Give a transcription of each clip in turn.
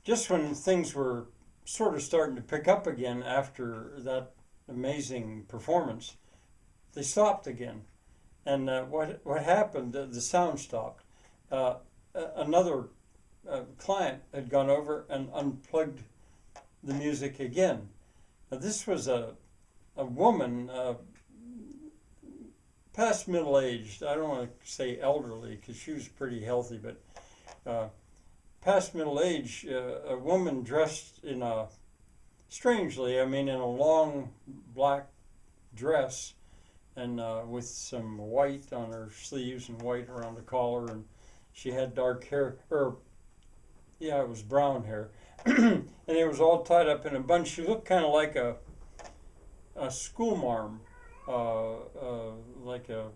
just when things were sort of starting to pick up again after that amazing performance, they stopped again. And what happened? The sound stopped. Another client had gone over and unplugged the music again. Now, this was a woman, past middle aged. I don't want to say elderly because she was pretty healthy, but uh, past middle age, a woman dressed in a, strangely, I mean, in a long black dress and with some white on her sleeves and white around the collar, and she had dark hair, or yeah, it was brown hair, and it was all tied up in a bunch. She looked kind of like a schoolmarm, like a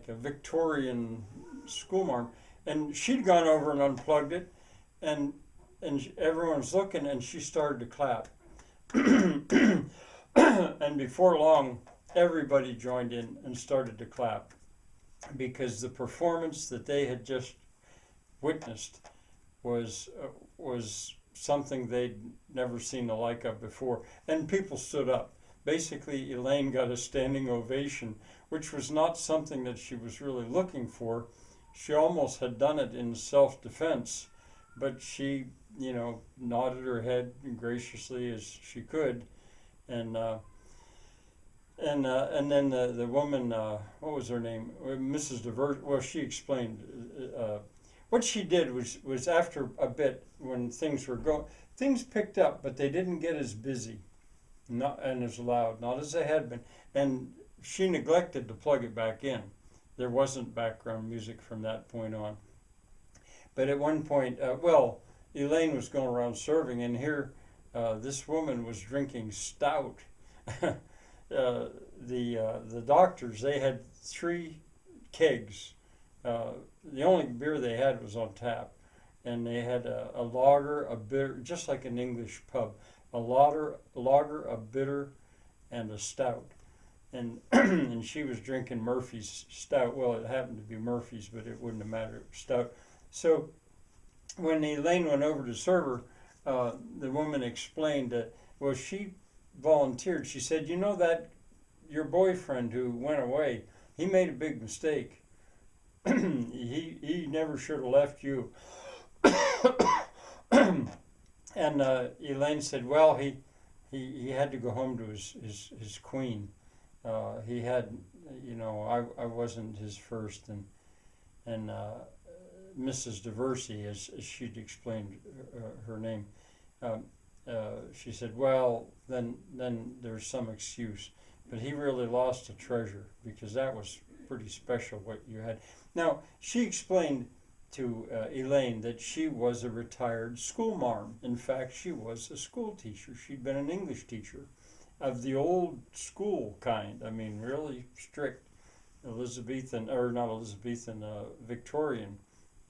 Victorian schoolmarm, and she'd gone over and unplugged it, and everyone's looking, and she started to clap, and before long, everybody joined in and started to clap because the performance that they had just witnessed was something they'd never seen the like of before, and people stood up. Basically, Elaine got a standing ovation, which was not something that she was really looking for. She almost had done it in self-defense, but she, nodded her head graciously as she could, and and then the woman, what was her name, Mrs. Divert. Well, she explained. What she did was after a bit when things were going, things picked up, but they didn't get as busy, not and as loud, not as they had been, and she neglected to plug it back in. There wasn't background music from that point on. But at one point, Elaine was going around serving, and here this woman was drinking stout. The doctors, they had 3 kegs. The only beer they had was on tap, and they had a lager, a bitter, just like an English pub, a lager, a bitter, and a stout. And and she was drinking Murphy's stout. Well, it happened to be Murphy's, but it wouldn't have mattered. It was stout. So when Elaine went over to serve her, the woman explained that, well, she volunteered. She said, that your boyfriend who went away, he made a big mistake. he never should have left you. And Elaine said, well, he had to go home to his queen. He had, I wasn't his first, and Mrs. Diversey, as she'd explained her name, she said, well, then there's some excuse. But he really lost a treasure because that was pretty special what you had. Now, she explained to Elaine that she was a retired schoolmarm. In fact, she was a school teacher. She'd been an English teacher of the old school kind. I mean, really strict Elizabethan, or not Elizabethan, Victorian.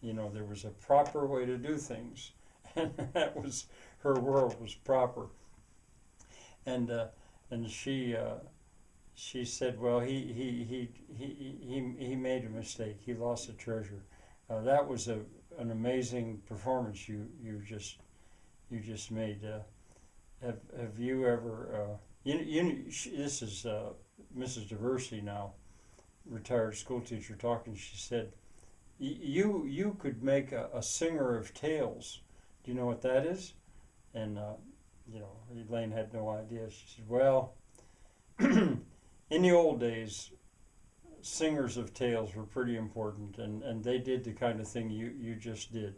There was a proper way to do things, and that was, her world was proper. And she said, well, he made a mistake. He lost a treasure. That was an amazing performance you just made. Have you ever? This is Mrs. Diversey now, retired school teacher talking. She said, you could make a singer of tales. Do you know what that is? And Elaine had no idea. She said, well, in the old days, singers of tales were pretty important, and they did the kind of thing you just did,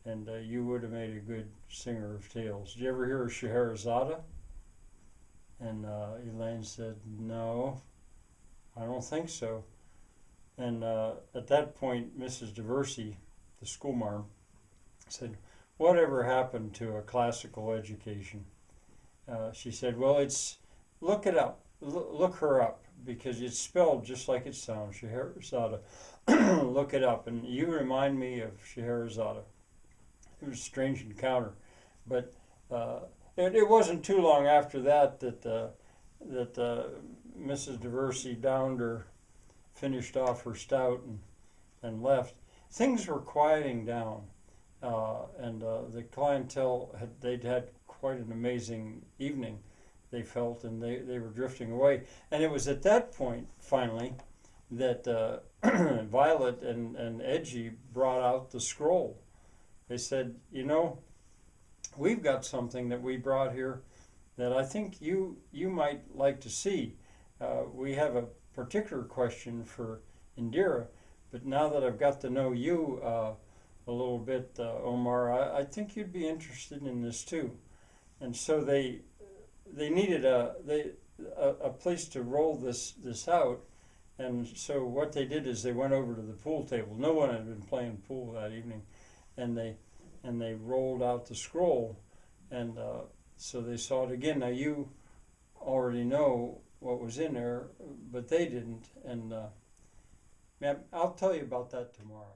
and you would have made a good singer of tales. Did you ever hear of Scheherazade? And Elaine said, no, I don't think so. And at that point, Mrs. Diversey, the schoolmarm, said, whatever happened to a classical education? She said, well, look it up. Look her up, because it's spelled just like it sounds, Scheherazade. Look it up, and you remind me of Scheherazade. It was a strange encounter, but it wasn't too long after that Mrs. Diversey downed her, finished off her stout, and left. Things were quieting down, and the clientele they'd had quite an amazing evening, they felt, and they were drifting away. And it was at that point, finally, that Violet and Edgy brought out the scroll. They said, you know, we've got something that we brought here that I think you might like to see. We have a particular question for Indira, but now that I've got to know you a little bit, Omar, I think you'd be interested in this too. And so they needed a place to roll this out. And so what they did is they went over to the pool table. No one had been playing pool that evening, and they rolled out the scroll, and so they saw it again. Now you already know what was in there, but they didn't, and I'll tell you about that tomorrow.